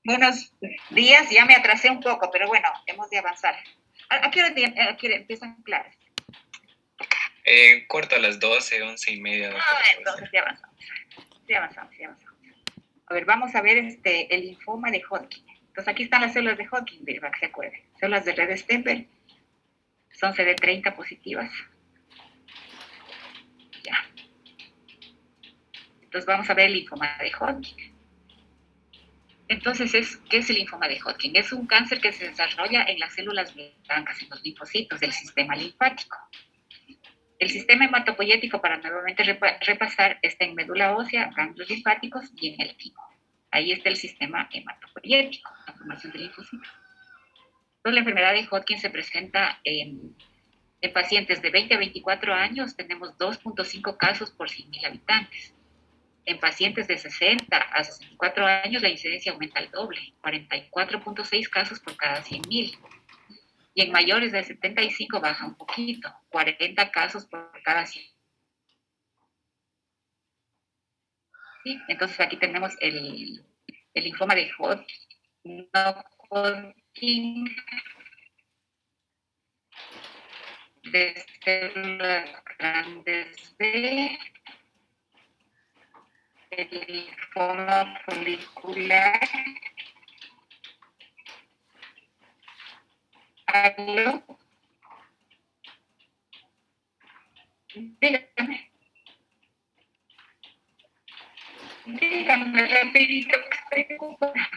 Buenos días, ya me atrasé un poco, pero bueno, hemos de avanzar. ¿A qué hora empiezan clases? Cuarto a las 12, 11:30. Entonces ya avanzamos. A ver, vamos a ver el linfoma de Hodgkin. Entonces aquí están las células de Hodgkin, para que se acuerden. Células de red Stempel, son CD30 positivas. Ya. Entonces vamos a ver el linfoma de Hodgkin. Entonces, ¿qué es el linfoma de Hodgkin? Es un cáncer que se desarrolla en las células blancas, en los linfocitos del sistema linfático. El sistema hematopoyético, para nuevamente repasar, está en médula ósea, ganglios linfáticos y en el timo. Ahí está el sistema hematopoyético, la formación de linfocitos. Entonces, la enfermedad de Hodgkin se presenta en pacientes de 20 a 24 años, tenemos 2.5 casos por 100.000 habitantes. En pacientes de 60 a 64 años, la incidencia aumenta al doble, 44.6 casos por cada 100.000. Y en mayores de 75 baja un poquito, 40 casos por cada 100. ¿Sí? Entonces aquí tenemos el linfoma de Hodgkin, de células grandes B, el linfoma folicular, algo. Dígame rapidito que estoy ocupada.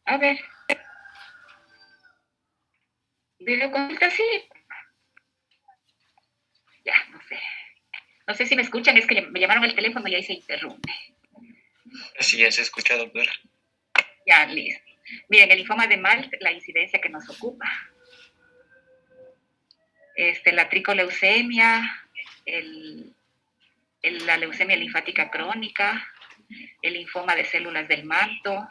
A ver. Videoconsulta, sí. Ya, no sé. No sé si me escuchan, es que me llamaron al teléfono y ahí se interrumpe. Sí, ya se ha escuchado, doctora. Ya, listo. Miren, el linfoma de Malt, la incidencia que nos ocupa. La tricoleucemia, la leucemia linfática crónica, el linfoma de células del manto,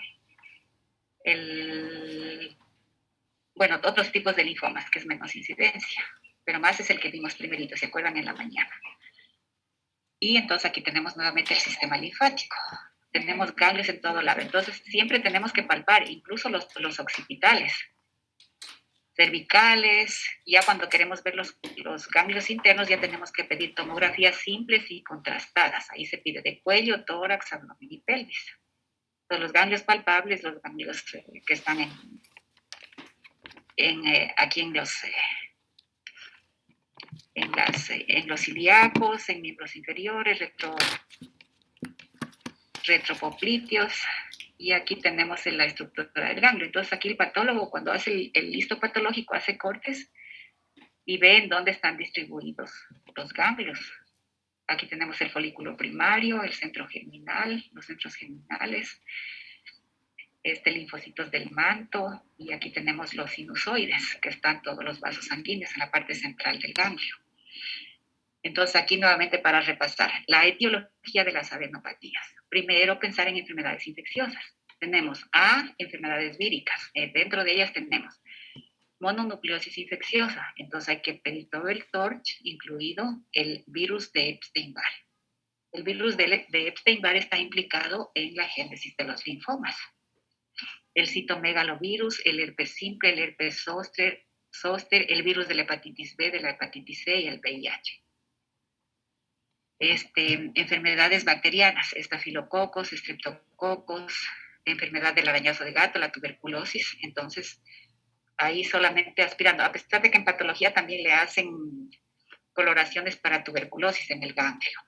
bueno, otros tipos de linfomas, que es menos incidencia, pero más es el que vimos primerito, ¿se acuerdan? En la mañana. Y entonces aquí tenemos nuevamente el sistema linfático. Tenemos ganglios en todo lado. Entonces siempre tenemos que palpar, incluso los occipitales, cervicales. Ya cuando queremos ver los ganglios internos, ya tenemos que pedir tomografías simples y contrastadas. Ahí se pide de cuello, tórax, abdomen y pelvis. Entonces, los ganglios palpables, los ganglios que están aquí en los ilíacos, en miembros inferiores, retropopliteos, y aquí tenemos la estructura del ganglio. Entonces aquí el patólogo, cuando hace el histopatológico, hace cortes y ve en dónde están distribuidos los ganglios. Aquí tenemos el folículo primario, el centro germinal, los centros germinales, linfocitos del manto, y aquí tenemos los sinusoides, que están todos los vasos sanguíneos en la parte central del ganglio. Entonces, aquí nuevamente para repasar, la etiología de las adenopatías. Primero, pensar en enfermedades infecciosas. Tenemos enfermedades víricas. Dentro de ellas tenemos mononucleosis infecciosa. Entonces, hay que pedir todo el TORCH, incluido el virus de Epstein-Barr. El virus de Epstein-Barr está implicado en la génesis de los linfomas. El citomegalovirus, el herpes simple, el herpes zóster, el virus de la hepatitis B, de la hepatitis C y el VIH. Enfermedades bacterianas, estafilococos, estreptococos, enfermedad del arañazo de gato, la tuberculosis. Entonces, ahí solamente aspirando, a pesar de que en patología también le hacen coloraciones para tuberculosis en el ganglio.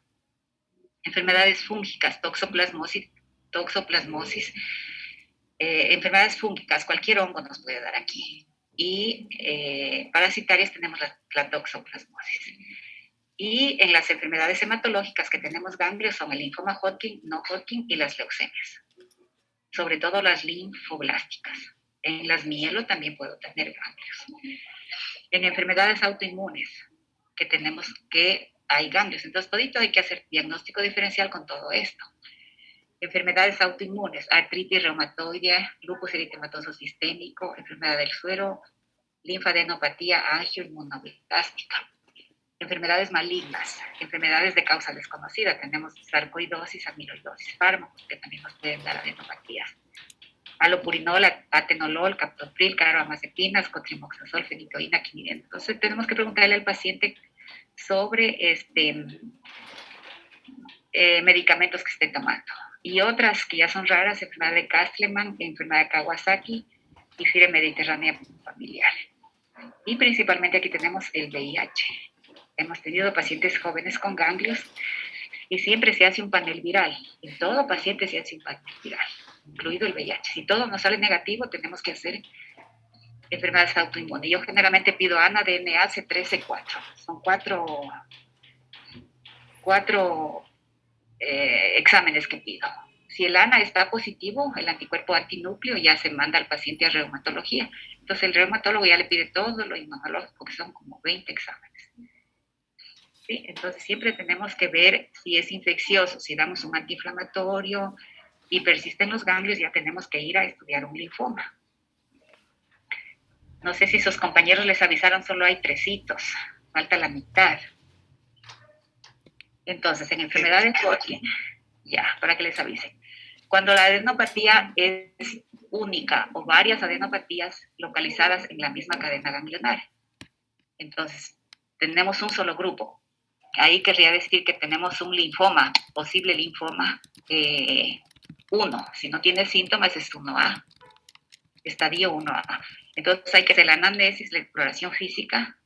Enfermedades fúngicas, toxoplasmosis, enfermedades fúngicas, cualquier hongo nos puede dar aquí. Y parasitarias tenemos la toxoplasmosis. Y en las enfermedades hematológicas que tenemos ganglios son el linfoma Hodgkin, no Hodgkin y las leucemias. Sobre todo las linfoblásticas. En las mielo también puedo tener ganglios. En enfermedades autoinmunes que tenemos que hay ganglios. Entonces, todito hay que hacer diagnóstico diferencial con todo esto. Enfermedades autoinmunes, artritis reumatoide, lupus eritematoso sistémico, enfermedad del suero, linfadenopatía angioinmunoblástica. Enfermedades malignas, enfermedades de causa desconocida. Tenemos sarcoidosis, amiloidosis, fármacos que también nos pueden dar adenopatías. alopurinol, atenolol, captopril, carbamazepinas, cotrimoxazol, fenitoína, quinidina. Entonces tenemos que preguntarle al paciente sobre medicamentos que esté tomando. Y otras que ya son raras, enfermedad de Castleman, enfermedad de Kawasaki y fiebre mediterránea familiar. Y principalmente aquí tenemos el VIH. Hemos tenido pacientes jóvenes con ganglios y siempre se hace un panel viral. En todo paciente se hace un panel viral, incluido el VIH. Si todo nos sale negativo, tenemos que hacer enfermedades autoinmunes. Yo generalmente pido ANA, DNA, C3, C4. Son cuatro exámenes que pido. Si el ANA está positivo, el anticuerpo antinúcleo ya se manda al paciente a reumatología. Entonces el reumatólogo ya le pide todo lo inmunológico, que son como 20 exámenes. ¿Sí? Entonces siempre tenemos que ver si es infeccioso, si damos un antiinflamatorio y persisten los ganglios, ya tenemos que ir a estudiar un linfoma. No sé si sus compañeros les avisaron, solo hay 3 hitos, falta la mitad. Entonces, en enfermedades Hodgkin, ya, para que les avisen. Cuando la adenopatía es única o varias adenopatías localizadas en la misma cadena ganglionar. Entonces, tenemos un solo grupo. Ahí querría decir que tenemos un linfoma, posible linfoma 1. Si no tiene síntomas es 1A, estadio 1A. Entonces hay que hacer la anamnesis, la exploración física.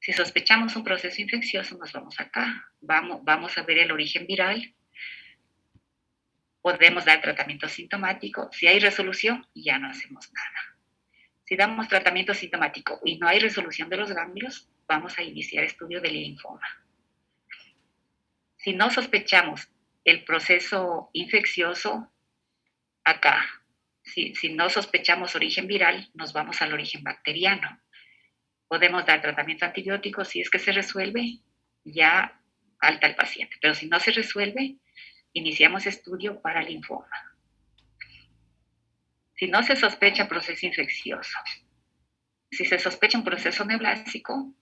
Si sospechamos un proceso infeccioso, nos vamos acá. Vamos a ver el origen viral. Podemos dar tratamiento sintomático. Si hay resolución, ya no hacemos nada. Si damos tratamiento sintomático y no hay resolución de los ganglios, vamos a iniciar estudio del linfoma. Si no sospechamos el proceso infeccioso, acá. Si no sospechamos origen viral, nos vamos al origen bacteriano. Podemos dar tratamiento antibiótico. Si es que se resuelve, ya alta el paciente. Pero si no se resuelve, iniciamos estudio para linfoma. Si no se sospecha proceso infeccioso, si se sospecha un proceso neoplásico,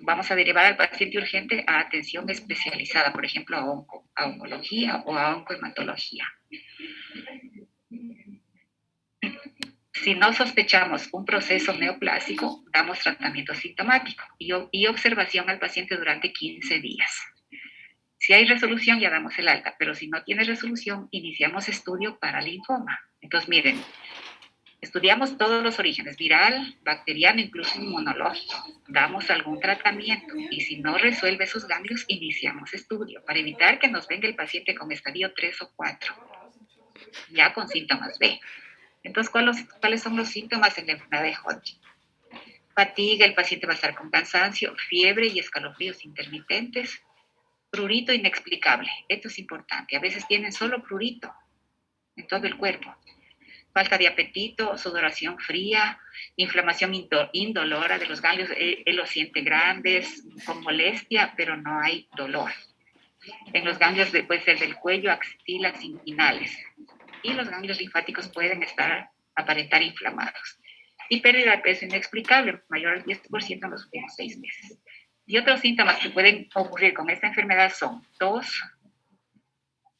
vamos a derivar al paciente urgente a atención especializada, por ejemplo, a oncología o a oncohematología. Si no sospechamos un proceso neoplásico, damos tratamiento sintomático y observación al paciente durante 15 días. Si hay resolución, ya damos el alta, pero si no tiene resolución, iniciamos estudio para linfoma. Entonces, miren, estudiamos todos los orígenes, viral, bacteriano, incluso inmunológico. Damos algún tratamiento y si no resuelve esos ganglios, iniciamos estudio para evitar que nos venga el paciente con estadio 3 o 4, ya con síntomas B. Entonces, ¿cuáles son los síntomas en la enfermedad de Hodgkin? Fatiga, el paciente va a estar con cansancio, fiebre y escalofríos intermitentes, prurito inexplicable. Esto es importante. A veces tienen solo prurito en todo el cuerpo. Falta de apetito, sudoración fría, inflamación indolora de los ganglios. Él los siente grandes, con molestia, pero no hay dolor. En los ganglios puede ser del cuello, axilas, inguinales. Y los ganglios linfáticos pueden aparentar inflamados. Y pérdida de peso inexplicable, mayor al 10% en los últimos 6 meses. Y otros síntomas que pueden ocurrir con esta enfermedad son tos,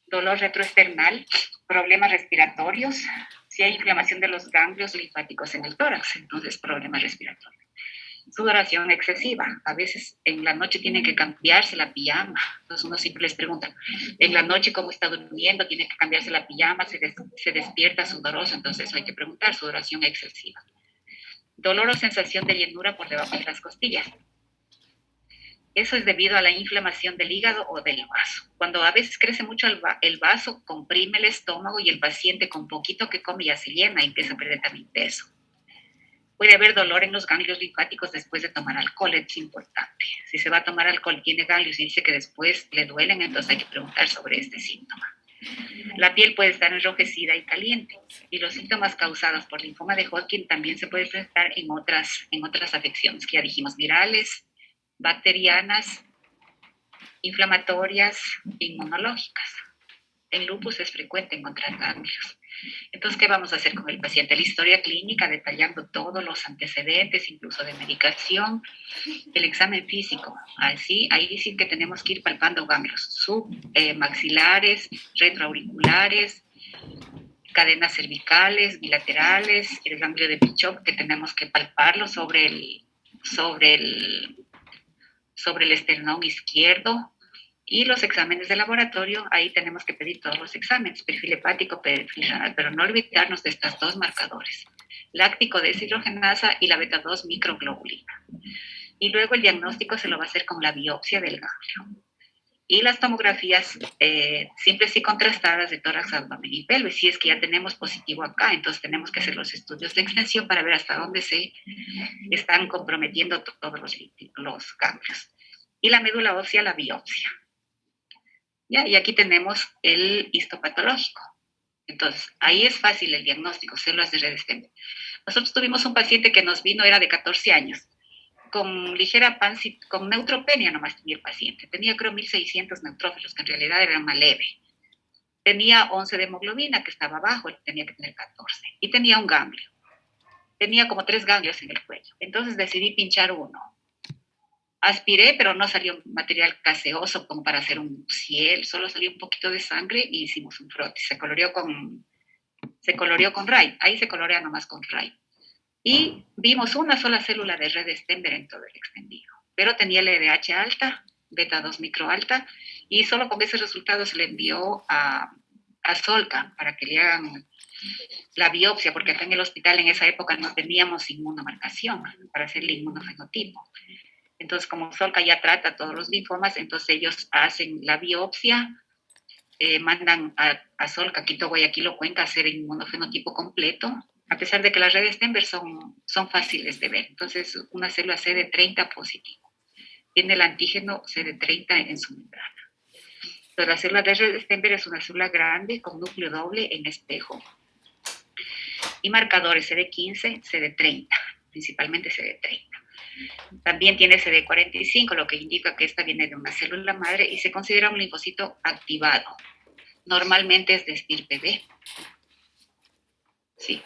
dolor retroesternal, problemas respiratorios, si hay inflamación de los ganglios linfáticos en el tórax, entonces problemas respiratorios. Sudoración excesiva, a veces en la noche tienen que cambiarse la pijama, entonces uno siempre les pregunta, en la noche cómo está durmiendo, tiene que cambiarse la pijama, se despierta sudoroso, entonces hay que preguntar, sudoración excesiva. Dolor o sensación de llenura por debajo de las costillas. Eso es debido a la inflamación del hígado o del vaso. Cuando a veces crece mucho el vaso, comprime el estómago y el paciente con poquito que come ya se llena y empieza a perder también peso. Puede haber dolor en los ganglios linfáticos después de tomar alcohol, es importante. Si se va a tomar alcohol y tiene ganglios y dice que después le duelen, entonces hay que preguntar sobre este síntoma. La piel puede estar enrojecida y caliente. Y los síntomas causados por linfoma de Hodgkin también se pueden presentar en otras afecciones que ya dijimos, virales, bacterianas, inflamatorias, inmunológicas. En lupus es frecuente encontrar ganglios. Entonces, ¿qué vamos a hacer con el paciente? La historia clínica, detallando todos los antecedentes, incluso de medicación, el examen físico. Así, ahí sí que tenemos que ir palpando ganglios submaxilares, retroauriculares, cadenas cervicales, bilaterales, el ganglio de Pichot, que tenemos que palparlo sobre el esternón izquierdo. Y los exámenes de laboratorio, ahí tenemos que pedir todos los exámenes, perfil hepático, perfil renal, pero no olvidarnos de estos dos marcadores, láctico deshidrogenasa y la beta-2 microglobulina. Y luego el diagnóstico se lo va a hacer con la biopsia del ganglio. Y las tomografías simples y contrastadas de tórax, abdomen y pelvis. Si es que ya tenemos positivo acá, entonces tenemos que hacer los estudios de extensión para ver hasta dónde se están comprometiendo todos los ganglios. Y la médula ósea, la biopsia. ¿Ya? Y aquí tenemos el histopatológico. Entonces, ahí es fácil el diagnóstico, células de Redestembe. Nosotros tuvimos un paciente que nos vino, era de 14 años, con ligera pancita, con neutropenia nomás tenía el paciente. Tenía creo 1.600 neutrófilos, que en realidad era más leve. Tenía 11 de hemoglobina, que estaba bajo, él tenía que tener 14. Y tenía un ganglio. Tenía como 3 ganglios en el cuello. Entonces decidí pinchar uno. Aspiré, pero no salió material gaseoso como para hacer un ciel, solo salió un poquito de sangre y hicimos un frotis. Se coloreó con RAI, ahí se colorea nomás con RAI. Y vimos una sola célula de Redestember en todo el extendido, pero tenía LDH alta, beta-2 micro alta, y solo con ese resultado se le envió a Solca para que le hagan la biopsia, porque acá en el hospital en esa época no teníamos inmunomarcación para hacerle inmunofenotipo. Entonces, como Solca ya trata todos los linfomas, entonces ellos hacen la biopsia, mandan a Solca, Quito, Guayaquil o Cuenca a hacer el inmunofenotipo completo, a pesar de que las redes Stenberg son fáciles de ver. Entonces, una célula CD30 positivo. Tiene el antígeno CD30 en su membrana. Entonces, la célula de redes Stenberg es una célula grande con núcleo doble en espejo. Y marcadores CD15, CD30, principalmente CD30. También tiene CD45, lo que indica que esta viene de una célula madre y se considera un linfocito activado. Normalmente es de estirpe B. Sí.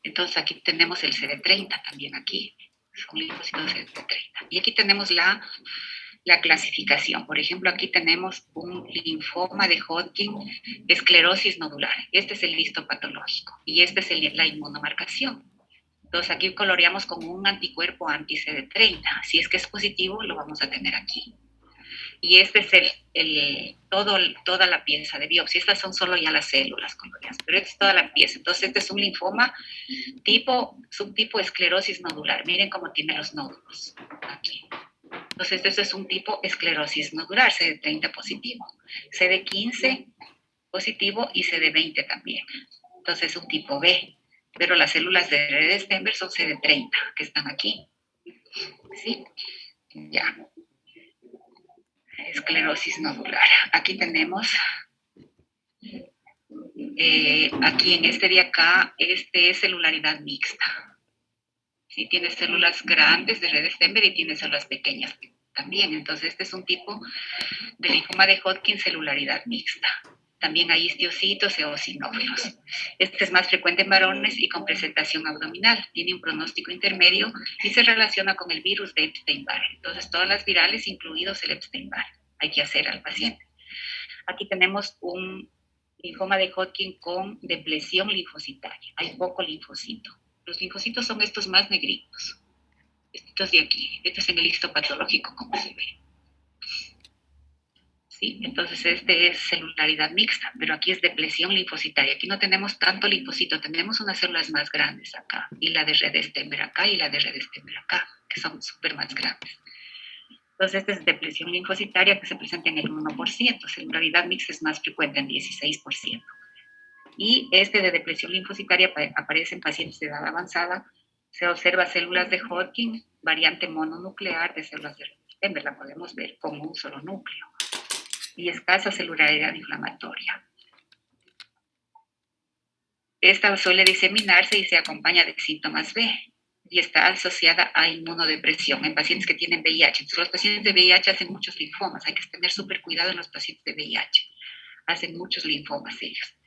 Entonces aquí tenemos el CD30 también aquí. Es un linfocito CD30. Y aquí tenemos la clasificación. Por ejemplo, aquí tenemos un linfoma de Hodgkin, esclerosis nodular. Este es el histopatológico y este es la inmunomarcación. Entonces aquí coloreamos con un anticuerpo anti-CD30. Si es que es positivo, lo vamos a tener aquí. Y este es toda la pieza de biopsia. Estas son solo ya las células coloreadas, pero esta es toda la pieza. Entonces este es un linfoma subtipo esclerosis nodular. Miren cómo tiene los nódulos aquí. Entonces este es un tipo esclerosis nodular, CD30 positivo. CD15 positivo y CD20 también. Entonces es un tipo B. Pero las células de Redestember son CD30, que están aquí. ¿Sí? Ya. Esclerosis nodular. Aquí tenemos, aquí en este de acá, este es celularidad mixta. ¿Sí? Tiene células grandes de Redestember y tiene células pequeñas también. Entonces este es un tipo de linfoma de Hodgkin, celularidad mixta. También hay histiocitos eosinófilos. Este es más frecuente en varones y con presentación abdominal. Tiene un pronóstico intermedio y se relaciona con el virus de Epstein-Barr. Entonces, todas las virales, incluidos el Epstein-Barr, hay que hacer al paciente. Aquí tenemos un linfoma de Hodgkin con depresión linfocitaria. Hay poco linfocito. Los linfocitos son estos más negritos. Estos de aquí. Este es en el histopatológico, como se ve. ¿Sí? Entonces, este es celularidad mixta, pero aquí es depresión linfocitaria. Aquí no tenemos tanto linfocito, tenemos unas células más grandes acá, y la de Redestember acá, y la de Redestember acá, que son súper más grandes. Entonces, esta es depresión linfocitaria que se presenta en el 1%, celularidad mixta es más frecuente en 16%. Y este de depresión linfocitaria aparece en pacientes de edad avanzada, se observa células de Hodgkin, variante mononuclear de células de Redestember, la podemos ver como un solo núcleo. Y escasa celularidad inflamatoria. Esta suele diseminarse y se acompaña de síntomas B y está asociada a inmunodepresión en pacientes que tienen VIH. Entonces, los pacientes de VIH hacen muchos linfomas. Hay que tener súper cuidado en los pacientes de VIH. Hacen muchos linfomas ellos.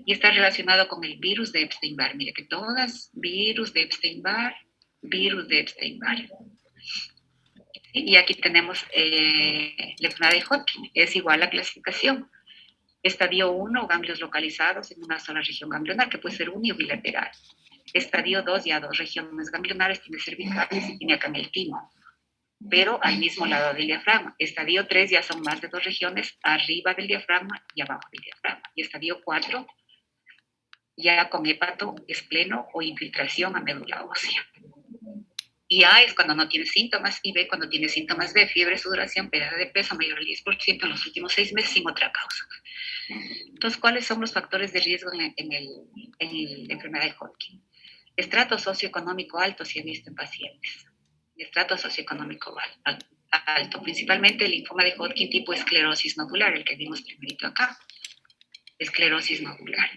Y está relacionado con el virus de Epstein-Barr. Mire que todas, virus de Epstein-Barr, virus de Epstein-Barr. Y aquí tenemos la enfermedad de Hodgkin, es igual la clasificación. Estadio 1, ganglios localizados en una sola región ganglionar, que puede ser uni o bilateral. Estadio 2, ya dos regiones ganglionares, tiene cervicales y tiene acá en el timo, pero al mismo lado del diafragma. Estadio 3 ya son más de dos regiones, arriba del diafragma y abajo del diafragma. Y estadio 4, ya con hepato, espleno o infiltración a médula ósea. Y A es cuando no tiene síntomas, y B cuando tiene síntomas de fiebre, sudoración, pérdida de peso mayor al 10% en los últimos 6 meses sin otra causa. Entonces, ¿cuáles son los factores de riesgo en la enfermedad de Hodgkin? Estrato socioeconómico alto se ha visto en pacientes. Estrato socioeconómico alto, principalmente el linfoma de Hodgkin tipo esclerosis nodular, el que vimos primerito acá. Esclerosis nodular.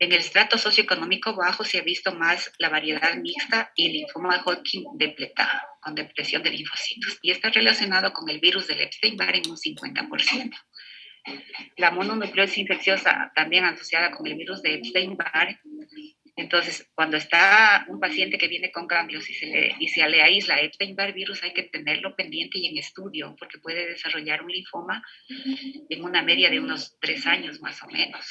En el estrato socioeconómico bajo se ha visto más la variedad mixta y el linfoma de Hodgkin depletado, con depresión de linfocitos. Y está relacionado con el virus del Epstein-Barr en un 50%. La mononucleosis infecciosa también asociada con el virus de Epstein-Barr. Entonces, cuando está un paciente que viene con ganglios y se le aísla Epstein-Barr virus, hay que tenerlo pendiente y en estudio, porque puede desarrollar un linfoma en una media de unos 3 años más o menos,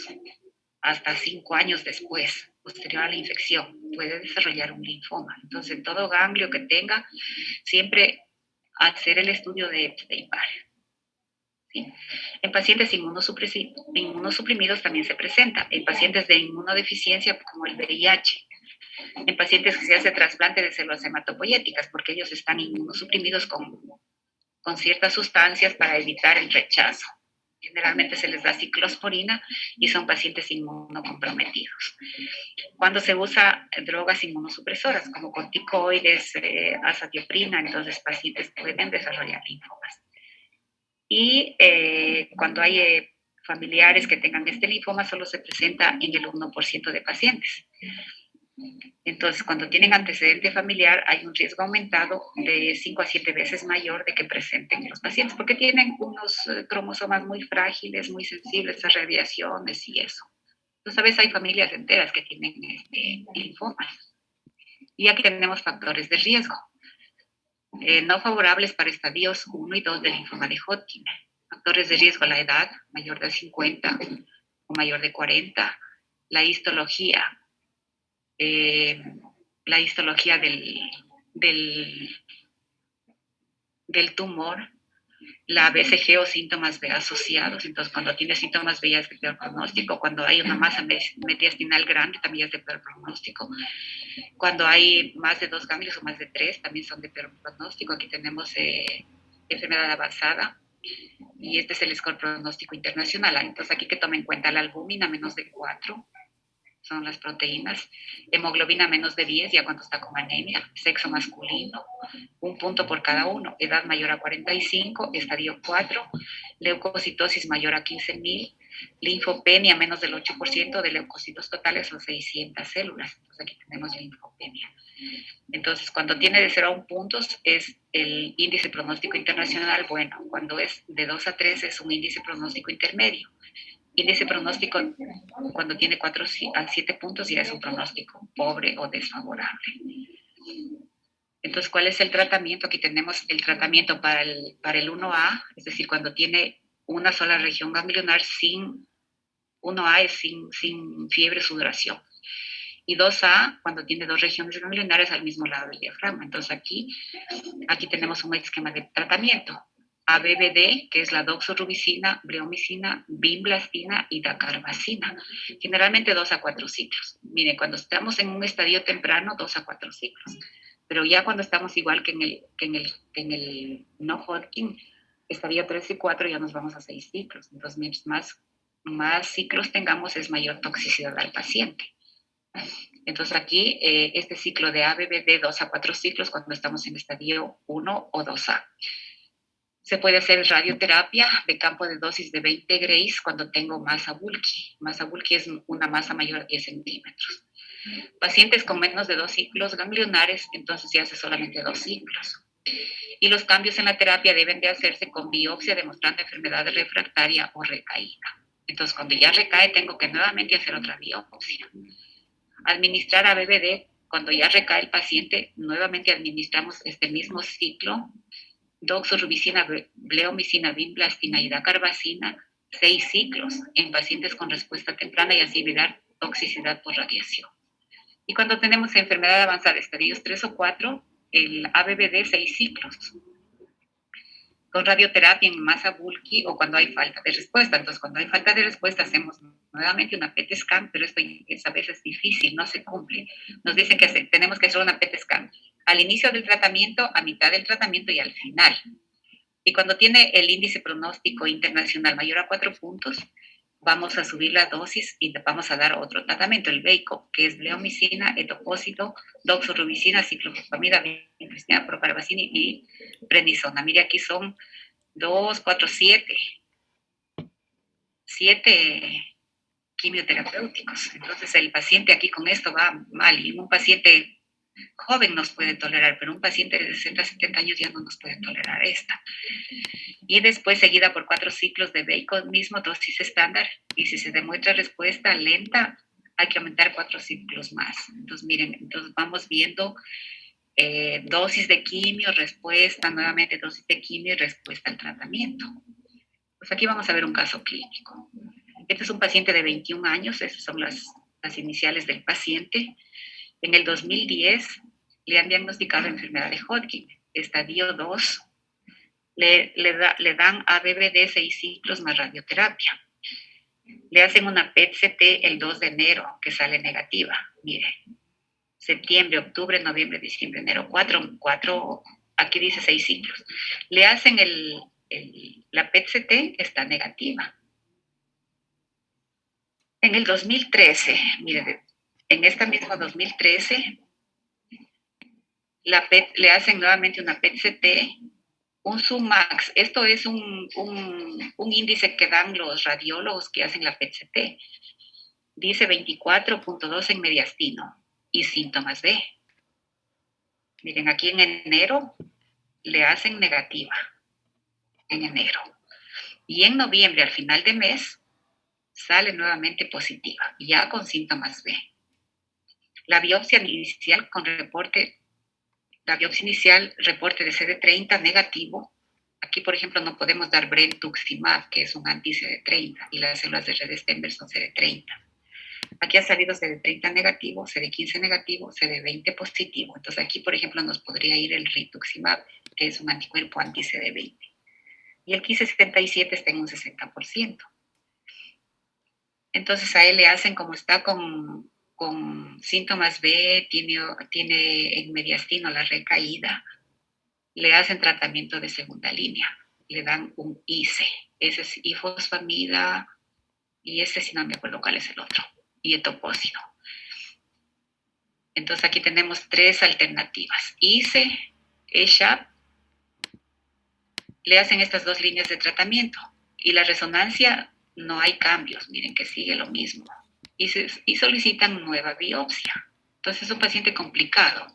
hasta 5 años después, posterior a la infección, puede desarrollar un linfoma. Entonces, todo ganglio que tenga, siempre hacer el estudio de Epstein-Barr. ¿Sí? En pacientes inmunosuprimidos también se presenta, en pacientes de inmunodeficiencia como el VIH, en pacientes que se hace trasplante de células hematopoyéticas, porque ellos están inmunosuprimidos con ciertas sustancias para evitar el rechazo. Generalmente se les da ciclosporina y son pacientes inmunocomprometidos. Cuando se usa drogas inmunosupresoras como corticoides, azatioprina, entonces pacientes pueden desarrollar linfomas. Y cuando hay familiares que tengan este linfoma, solo se presenta en el 1% de pacientes. Entonces, cuando tienen antecedente familiar, hay un riesgo aumentado de 5 a 7 veces mayor de que presenten los pacientes, porque tienen unos cromosomas muy frágiles, muy sensibles a radiaciones y eso. Entonces, a veces hay familias enteras que tienen linfomas. Y aquí tenemos factores de riesgo no favorables para estadios 1 y 2 del linfoma de Hodgkin. Factores de riesgo: la edad, mayor de 50 o mayor de 40, la histología, del tumor, la BCG o síntomas B asociados. Entonces, cuando tiene síntomas B ya es de peor pronóstico. Cuando hay una masa mediastinal grande también es de peor pronóstico. Cuando hay más de 2 ganglios o más de 3 también son de peor pronóstico. Aquí tenemos enfermedad avanzada y este es el score pronóstico internacional. Entonces, aquí que tome en cuenta la albúmina menos de 4, son las proteínas, hemoglobina menos de 10, ya cuando está con anemia, sexo masculino, 1 punto por cada uno, edad mayor a 45, estadio 4, leucocitosis mayor a 15.000, linfopenia menos del 8% de leucocitos totales son 600 células. Entonces aquí tenemos linfopenia. Entonces, cuando tiene de 0 a 1 puntos es el índice pronóstico internacional bueno. Cuando es de 2 a 3 es un índice pronóstico intermedio. Índice pronóstico cuando tiene 4 a 7 puntos ya es un pronóstico pobre o desfavorable. Entonces, ¿cuál es el tratamiento? Aquí tenemos el tratamiento para el 1A, es decir, cuando tiene una sola región ganglionar 1A es sin fiebre, sudoración. Y 2A, cuando tiene 2 regiones ganglionares al mismo lado del diafragma. Entonces, aquí tenemos un esquema de tratamiento. ABBD, que es la doxorubicina, bleomicina, vinblastina y dacarbazina. Generalmente 2 a 4 ciclos. Mire, cuando estamos en un estadio temprano, 2 a 4 ciclos. Pero ya cuando estamos igual que en el no Hodgkin, estadio 3 y 4, ya nos vamos a 6 ciclos. Entonces, mientras más ciclos tengamos, es mayor toxicidad al paciente. Entonces aquí, este ciclo de ABBD 2 a 4 ciclos cuando estamos en estadio 1 o 2A. Se puede hacer radioterapia de campo de dosis de 20 Grays cuando tengo masa bulky. Masa bulky es una masa mayor a 10 centímetros. Pacientes con menos de 2 ciclos ganglionares, entonces se hace solamente 2 ciclos. Y los cambios en la terapia deben de hacerse con biopsia demostrando enfermedad refractaria o recaída. Entonces, cuando ya recae, tengo que nuevamente hacer otra biopsia. Administrar ABBD, cuando ya recae el paciente, nuevamente administramos este mismo ciclo doxorubicina, bleomicina, vinblastina y dacarbazina, 6 ciclos en pacientes con respuesta temprana y así evitar toxicidad por radiación. Y cuando tenemos enfermedad avanzada, estadios 3 o 4, el ABVD 6 ciclos, con radioterapia en masa bulky o cuando hay falta de respuesta. Entonces, cuando hay falta de respuesta, hacemos nuevamente una PET scan, pero esto es a veces difícil, no se cumple. Nos dicen que tenemos que hacer una PET scan al inicio del tratamiento, a mitad del tratamiento y al final. Y cuando tiene el índice pronóstico internacional mayor a 4 puntos, vamos a subir la dosis y vamos a dar otro tratamiento, el BEICO, que es bleomicina, etopósito, doxorubicina, ciclofosfamida, vincristina, procarbazina y prednisona. Mire, aquí son 2, 4, 7 quimioterapéuticos. Entonces, el paciente aquí con esto va mal. Y un paciente joven nos puede tolerar, pero un paciente de 60, 70 años ya no nos puede tolerar esta. Y después seguida por 4 ciclos de BEICO, mismo dosis estándar. Y si se demuestra respuesta lenta, hay que aumentar 4 ciclos más. Entonces, miren, entonces vamos viendo dosis de quimio, respuesta, nuevamente dosis de quimio y respuesta al tratamiento. Pues aquí vamos a ver un caso clínico. Este es un paciente de 21 años, esas son las iniciales del paciente. En el 2010 le han diagnosticado enfermedad de Hodgkin, estadio 2. Le dan ABVD 6 ciclos más radioterapia. Le hacen una PET-CT el 2 de enero, que sale negativa. Mire, septiembre, octubre, noviembre, diciembre, enero, 4, aquí dice 6 ciclos. Le hacen la PET-CT, está negativa. En el 2013, mire, en esta misma 2013, le hacen nuevamente una PET-CT, un Sumax. Esto es un índice que dan los radiólogos que hacen la PET-CT. Dice 24.2 en mediastino y síntomas B. Miren, aquí en enero le hacen negativa, en enero. Y en noviembre, al final de mes, sale nuevamente positiva, ya con síntomas B. La biopsia inicial reporte de CD30 negativo. Aquí, por ejemplo, no podemos dar brentuximab, que es un anti-CD30, y las células de red Stenberg son CD30. Aquí ha salido CD30 negativo, CD15 negativo, CD20 positivo. Entonces aquí, por ejemplo, nos podría ir el rituximab, que es un anticuerpo anti-CD20. Y el 1577 está en un 60%. Entonces a él le hacen, como está con síntomas B, tiene en mediastino la recaída, le hacen tratamiento de segunda línea. Le dan un ICE. Ese es ifosfamida y ese sí no me acuerdo cuál es el otro. Y etopósito. Entonces aquí tenemos 3 alternativas. ICE, ESHAP, le hacen estas 2 líneas de tratamiento. Y la resonancia, no hay cambios, miren que sigue lo mismo. Y solicitan nueva biopsia. Entonces es un paciente complicado,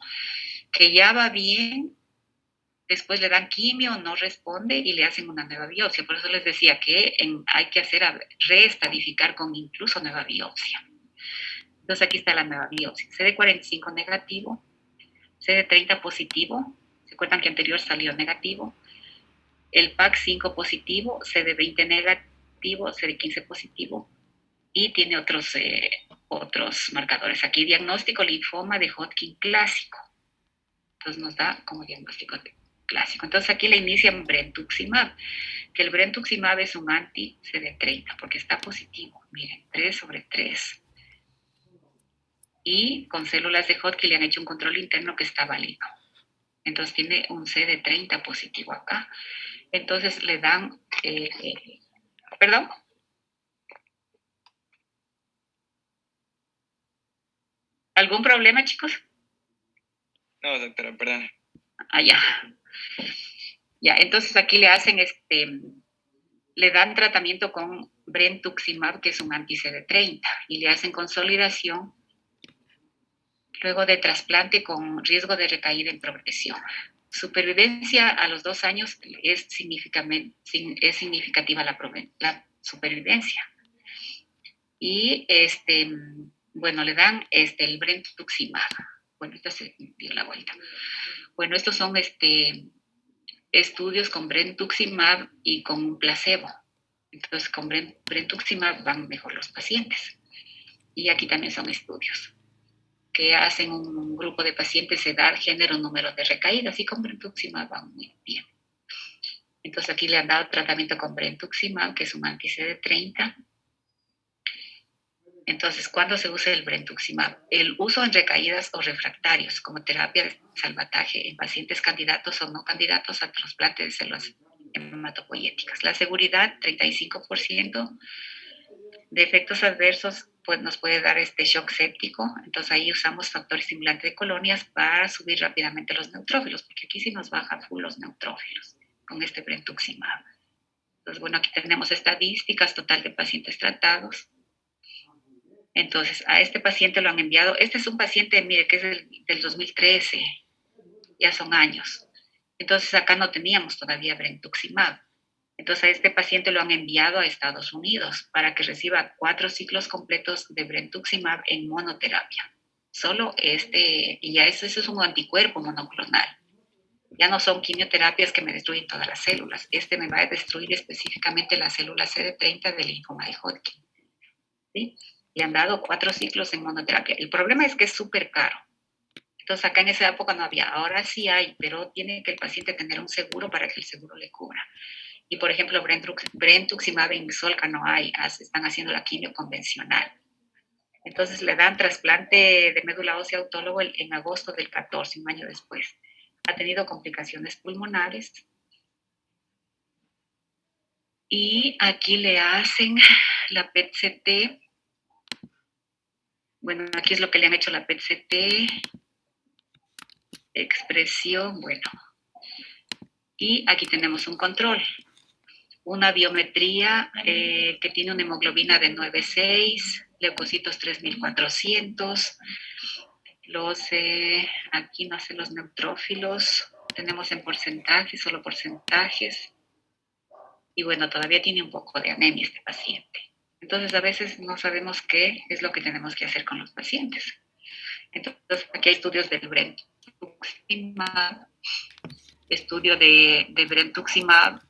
que ya va bien, después le dan quimio, no responde y le hacen una nueva biopsia. Por eso les decía que hay que reestadificar con incluso nueva biopsia. Entonces aquí está la nueva biopsia. CD45 negativo, CD30 positivo. ¿Se acuerdan que anterior salió negativo? El PAC5 positivo, CD20 negativo, CD15 positivo. Y tiene otros marcadores. Aquí diagnóstico linfoma de Hodgkin clásico. Entonces nos da como diagnóstico clásico. Entonces aquí le inician brentuximab, que el brentuximab es un anti-CD30 porque está positivo. Miren, 3/3. Y con células de Hodgkin le han hecho un control interno que está válido. Entonces tiene un CD30 positivo acá. Entonces le dan, ¿perdón? ¿Algún problema, chicos? No, doctora, perdón. Ya. Ya, entonces aquí le hacen le dan tratamiento con brentuximab, que es un anti-CD30, y le hacen consolidación luego de trasplante con riesgo de recaída en progresión. Supervivencia a los 2 años es significativa la supervivencia. Y bueno, le dan el brentuximab. Bueno, esta se dio la vuelta. Bueno, estos son estudios con brentuximab y con placebo. Entonces, con brentuximab van mejor los pacientes. Y aquí también son estudios que hacen un grupo de pacientes, edad, género, número de recaídas, y con brentuximab van muy bien. Entonces, aquí le han dado tratamiento con brentuximab, que es un anti-CD30. Entonces, ¿cuándo se usa el brentuximab? El uso en recaídas o refractarios como terapia de salvataje en pacientes candidatos o no candidatos a trasplante de células hematopoyéticas. La seguridad, 35%. De efectos adversos, pues nos puede dar este shock séptico. Entonces ahí usamos factor estimulante de colonias para subir rápidamente los neutrófilos, porque aquí sí nos baja full los neutrófilos con este brentuximab. Entonces, bueno, aquí tenemos estadísticas total de pacientes tratados. Entonces, a este paciente lo han enviado. Este es un paciente, mire, que es del 2013, ya son años. Entonces, acá no teníamos todavía brentuximab. Entonces, a este paciente lo han enviado a Estados Unidos para que reciba 4 ciclos completos de brentuximab en monoterapia. Solo y ya eso es un anticuerpo monoclonal. Ya no son quimioterapias que me destruyen todas las células. Este me va a destruir específicamente las células CD30 del linfoma de Hodgkin. ¿Sí? Le han dado 4 ciclos en monoterapia. El problema es que es súper caro. Entonces, acá en esa época no había. Ahora sí hay, pero tiene que el paciente tener un seguro para que el seguro le cubra. Y, por ejemplo, brentuximab en Solca no hay. Están haciendo la quimio convencional. Entonces, le dan trasplante de médula ósea autólogo en agosto del 14, un año después. Ha tenido complicaciones pulmonares. Y aquí le hacen la PET-CT. Bueno, aquí es lo que le han hecho la PET-CT, expresión, bueno. Y aquí tenemos un control, una biometría que tiene una hemoglobina de 9,6, leucocitos 3,400, aquí no sé los neutrófilos, tenemos en porcentajes, solo porcentajes, y bueno, todavía tiene un poco de anemia este paciente. Entonces, a veces no sabemos qué es lo que tenemos que hacer con los pacientes. Entonces, aquí hay estudios del brentuximab, estudio de brentuximab.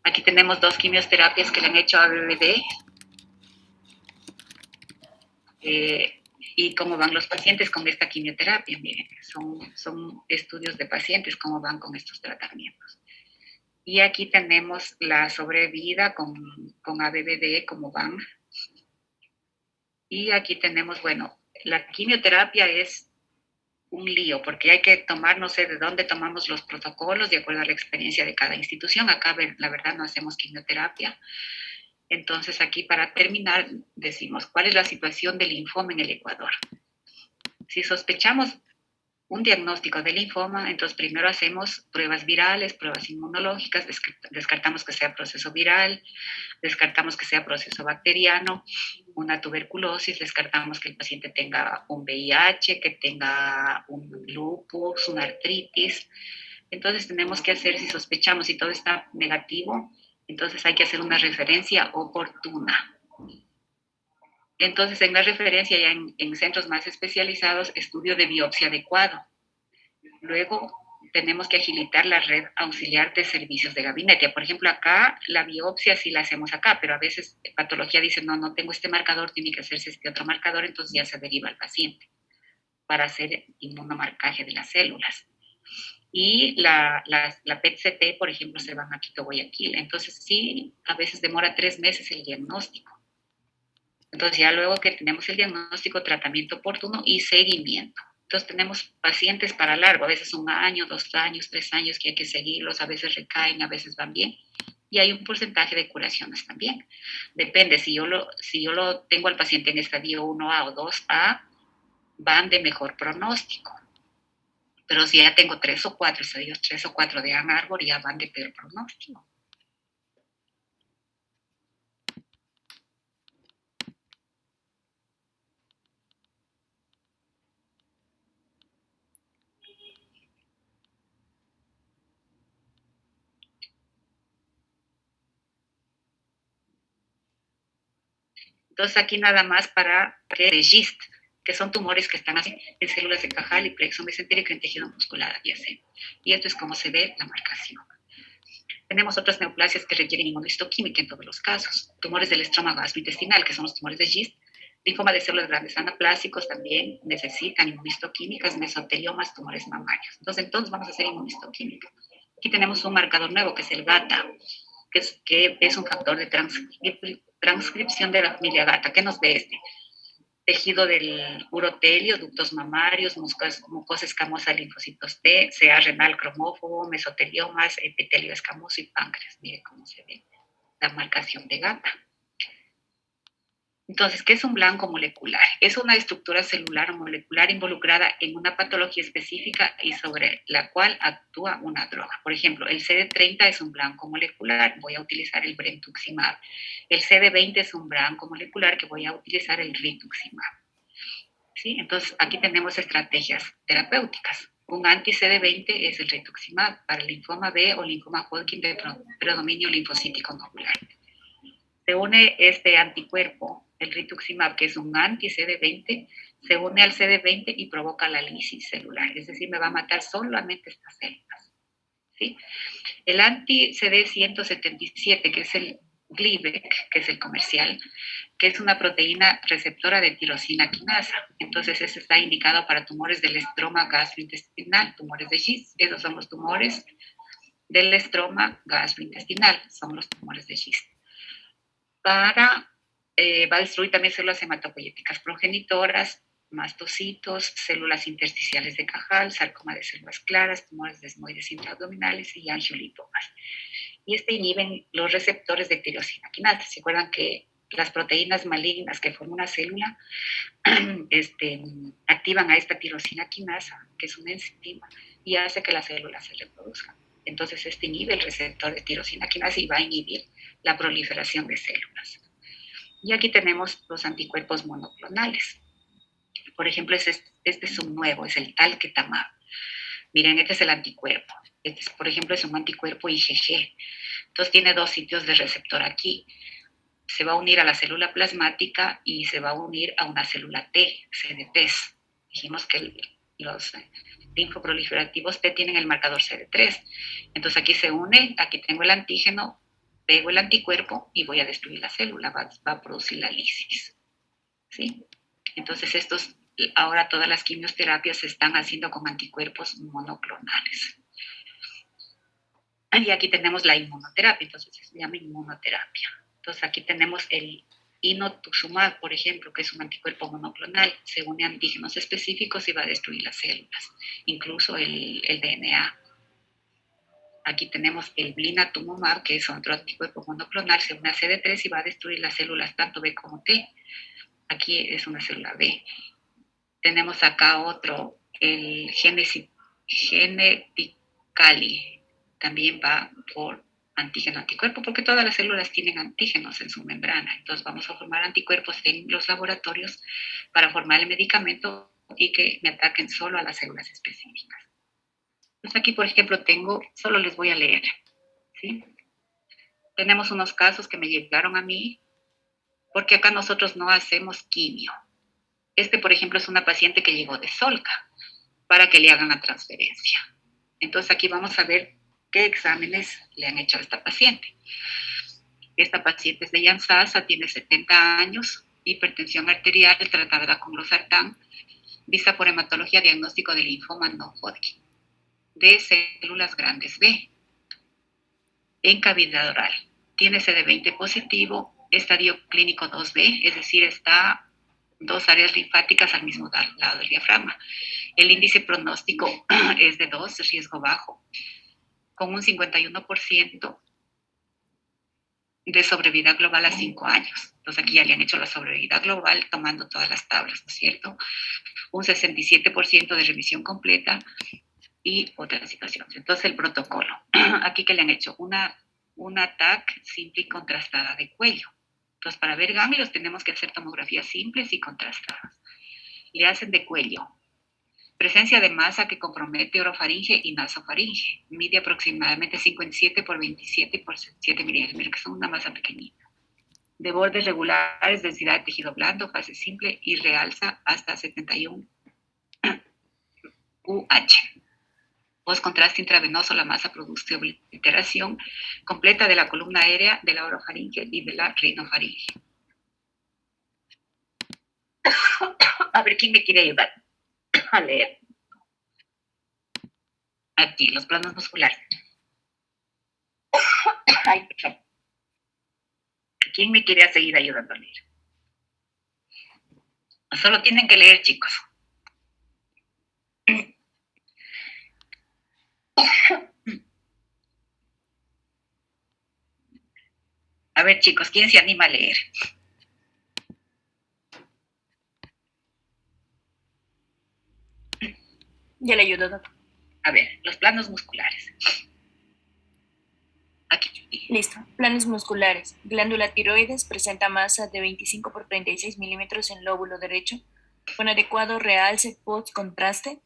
Aquí tenemos 2 quimioterapias que le han hecho a BBD. Y cómo van los pacientes con esta quimioterapia. Miren, son estudios de pacientes, cómo van con estos tratamientos. Y aquí tenemos la sobrevida con ABVD, cómo van. Y aquí tenemos, bueno, la quimioterapia es un lío, porque hay que tomar, no sé de dónde tomamos los protocolos, de acuerdo a la experiencia de cada institución. Acá, la verdad, no hacemos quimioterapia. Entonces, aquí para terminar, decimos, ¿cuál es la situación del linfoma en el Ecuador? Si sospechamos un diagnóstico de linfoma, entonces primero hacemos pruebas virales, pruebas inmunológicas, descartamos que sea proceso viral, descartamos que sea proceso bacteriano, una tuberculosis, descartamos que el paciente tenga un VIH, que tenga un lupus, una artritis. Entonces tenemos que hacer, si sospechamos si todo está negativo, entonces hay que hacer una referencia oportuna. Entonces, en la referencia ya en centros más especializados, estudio de biopsia adecuado. Luego, tenemos que agilitar la red auxiliar de servicios de gabinete. Por ejemplo, acá la biopsia sí la hacemos acá, pero a veces patología dice, no tengo este marcador, tiene que hacerse este otro marcador, entonces ya se deriva al paciente para hacer inmunomarcaje de las células. Y la PET-CT, por ejemplo, se van a Quito, Guayaquil. Entonces, sí, a veces demora 3 meses el diagnóstico. Entonces, ya luego que tenemos el diagnóstico, tratamiento oportuno y seguimiento. Entonces, tenemos pacientes para largo, a veces 1 año, 2 años, 3 años que hay que seguirlos, a veces recaen, a veces van bien. Y hay un porcentaje de curaciones también. Depende, si yo lo tengo al paciente en estadio 1A o 2A, van de mejor pronóstico. Pero si ya tengo 3 o 4 estadios 3 o 4 de Ann Arbor, ya van de peor pronóstico. Entonces, aquí nada más para que de GIST, que son tumores que están así en células de Cajal y plexo mesentérico en tejido muscular adyacente. Y esto es como se ve la marcación. Tenemos otras neoplasias que requieren inmunohistoquímica en todos los casos. Tumores del estroma gastrointestinal, que son los tumores de Gist. Linfoma de células grandes anaplásicos también necesitan inmunohistoquímicas, mesoteliomas, tumores mamarios. Entonces, vamos a hacer inmunohistoquímica. Aquí tenemos un marcador nuevo que es el GATA, que es un factor de transcripción de la familia GATA. ¿Qué nos ve este? Tejido del urotelio, ductos mamarios, mucosa escamosa, linfocitos T, CA renal cromófobo, mesoteliomas, epitelio escamoso y páncreas. Mire cómo se ve la marcación de GATA. Entonces, ¿qué es un blanco molecular? Es una estructura celular o molecular involucrada en una patología específica y sobre la cual actúa una droga. Por ejemplo, el CD30 es un blanco molecular, voy a utilizar el brentuximab. El CD20 es un blanco molecular que voy a utilizar el rituximab. ¿Sí? Entonces, aquí tenemos estrategias terapéuticas. Un anti-CD20 es el rituximab para el linfoma B o linfoma Hodgkin de predominio linfocítico nodular. Se une este anticuerpo, el rituximab, que es un anti-CD20, se une al CD20 y provoca la lisis celular, es decir, me va a matar solamente estas células. ¿Sí? El anti-CD177, que es el Glivec, que es el comercial, que es una proteína receptora de tirosina quinasa. Entonces, este está indicado para tumores del estroma gastrointestinal, tumores de Gist. Esos son los tumores del estroma gastrointestinal, son los tumores de Gist. Va a destruir también células hematopoyéticas progenitoras, mastocitos, células intersticiales de Cajal, sarcoma de células claras, tumores desmoides intraabdominales y angiolipomas. Y inhiben los receptores de tirosina quinasa. ¿Se acuerdan que las proteínas malignas que forman una célula activan a esta tirosina quinasa, que es una enzima, y hace que las células se reproduzcan? Entonces, inhibe el receptor de tirosina quinasa y va a inhibir la proliferación de células. Y aquí tenemos los anticuerpos monoclonales. Por ejemplo, este es un nuevo, es el talquetamab. Miren, este es el anticuerpo. Por ejemplo, es un anticuerpo IgG. Entonces, tiene dos sitios de receptor aquí. Se va a unir a la célula plasmática y se va a unir a una célula T, CDTs. Dijimos que los linfoproliferativos T tienen el marcador CD3. Entonces, aquí se une, aquí tengo el antígeno, pego el anticuerpo y voy a destruir la célula, va a producir la lisis. ¿Sí? Entonces, ahora todas las quimioterapias se están haciendo con anticuerpos monoclonales. Y aquí tenemos la inmunoterapia, entonces se llama inmunoterapia. Entonces, aquí tenemos el inotuzumab, por ejemplo, que es un anticuerpo monoclonal, se une a antígenos específicos y va a destruir las células, incluso el DNA. Aquí tenemos el blinatumomab, que es otro anticuerpo monoclonal, se une a CD3 y va a destruir las células tanto B como T. Aquí es una célula B. Tenemos acá otro, el Geneticali, también va por antígeno-anticuerpo, porque todas las células tienen antígenos en su membrana. Entonces vamos a formar anticuerpos en los laboratorios para formar el medicamento y que me ataquen solo a las células específicas. Entonces aquí, por ejemplo, solo les voy a leer, ¿sí? Tenemos unos casos que me llegaron a mí, porque acá nosotros no hacemos quimio. Por ejemplo, es una paciente que llegó de Solca para que le hagan la transferencia. Entonces aquí vamos a ver qué exámenes le han hecho a esta paciente. Esta paciente es de Yansasa, tiene 70 años, hipertensión arterial tratada con losartán, vista por hematología, diagnóstico de linfoma no Hodgkin, de células grandes B, en cavidad oral. Tiene CD20 positivo, estadio clínico 2B, es decir, está dos áreas linfáticas al mismo lado del diafragma. El índice pronóstico es de 2, riesgo bajo, con un 51% de sobrevida global a 5 años. Entonces aquí ya le han hecho la sobrevida global tomando todas las tablas, ¿no es cierto? Un 67% de remisión completa y otras situaciones. Entonces el protocolo. Aquí que le han hecho una TAC simple y contrastada de cuello. Entonces para ver ganglios tenemos que hacer tomografías simples y contrastadas. Le hacen de cuello. Presencia de masa que compromete orofaringe y nasofaringe. Mide aproximadamente 57 por 27 por 7 milímetros, que son una masa pequeñita. de bordes regulares, densidad de tejido blando, fase simple y realza hasta 71 UH. Post-contraste intravenoso, la masa produce obliteración completa de la columna aérea, de la orofaringe y de la rinofaringe. A ver, ¿quién me quiere ayudar a leer? Aquí, los planos musculares. Ay, perdón. ¿Quién me quiere seguir ayudando a leer? Solo tienen que leer, chicos. A ver, chicos, ¿quién se anima a leer? Ya le ayudo, doctor. A ver, los planos musculares. Aquí. Listo. Planos musculares. Glándula tiroides presenta masa de 25 por 36 milímetros en lóbulo derecho, con adecuado realce post-contraste